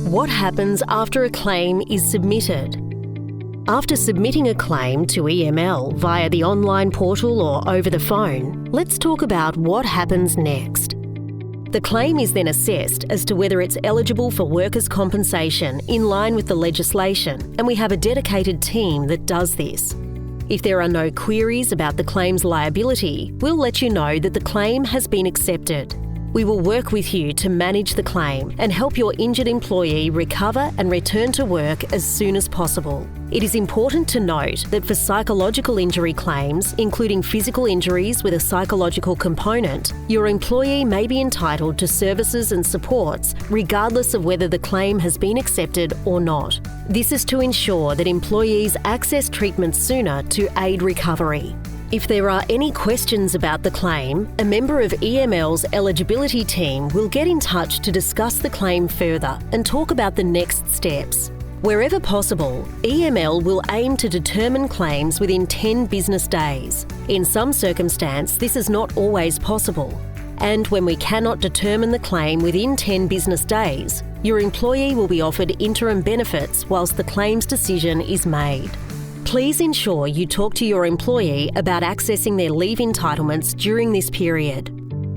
What happens after a claim is submitted? After submitting a claim to EML via the online portal or over the phone, let's talk about what happens next. The claim is then assessed as to whether it's eligible for workers' compensation in line with the legislation, and we have a dedicated team that does this. If there are no queries about the claim's liability, we'll let you know that the claim has been accepted. We will work with you to manage the claim and help your injured employee recover and return to work as soon as possible. It is important to note that for psychological injury claims, including physical injuries with a psychological component, your employee may be entitled to services and supports regardless of whether the claim has been accepted or not. This is to ensure that employees access treatment sooner to aid recovery. If there are any questions about the claim, a member of EML's eligibility team will get in touch to discuss the claim further and talk about the next steps. Wherever possible, EML will aim to determine claims within 10 business days. In some circumstance, this is not always possible. And when we cannot determine the claim within 10 business days, your employee will be offered interim benefits whilst the claims decision is made. Please ensure you talk to your employee about accessing their leave entitlements during this period.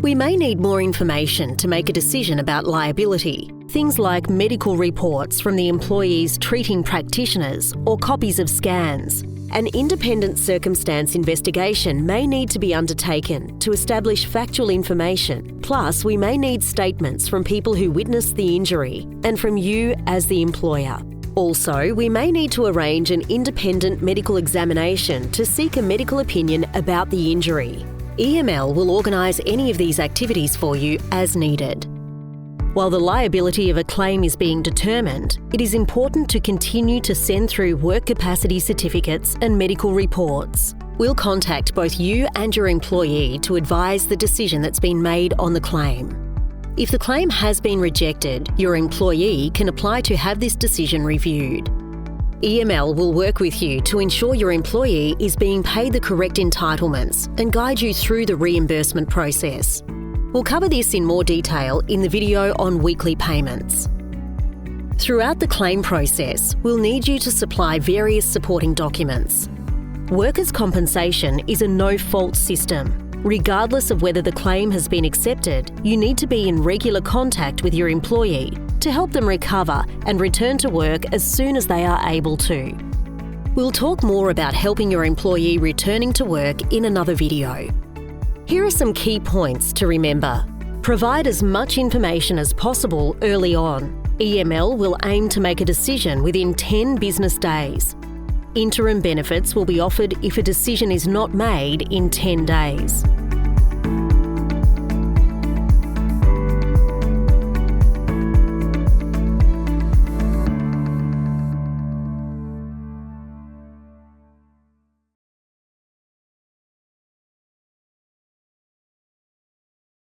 We may need more information to make a decision about liability, things like medical reports from the employee's treating practitioners or copies of scans. An independent circumstance investigation may need to be undertaken to establish factual information. Plus, we may need statements from people who witnessed the injury and from you as the employer. Also, we may need to arrange an independent medical examination to seek a medical opinion about the injury. EML will organise any of these activities for you as needed. While the liability of a claim is being determined, it is important to continue to send through work capacity certificates and medical reports. We'll contact both you and your employee to advise the decision that's been made on the claim. If the claim has been rejected, your employee can apply to have this decision reviewed. EML will work with you to ensure your employee is being paid the correct entitlements and guide you through the reimbursement process. We'll cover this in more detail in the video on weekly payments. Throughout the claim process, we'll need you to supply various supporting documents. Workers' compensation is a no-fault system. Regardless of whether the claim has been accepted, you need to be in regular contact with your employee to help them recover and return to work as soon as they are able to. We'll talk more about helping your employee returning to work in another video. Here are some key points to remember. Provide as much information as possible early on. EML will aim to make a decision within 10 business days. Interim benefits will be offered if a decision is not made in 10 days.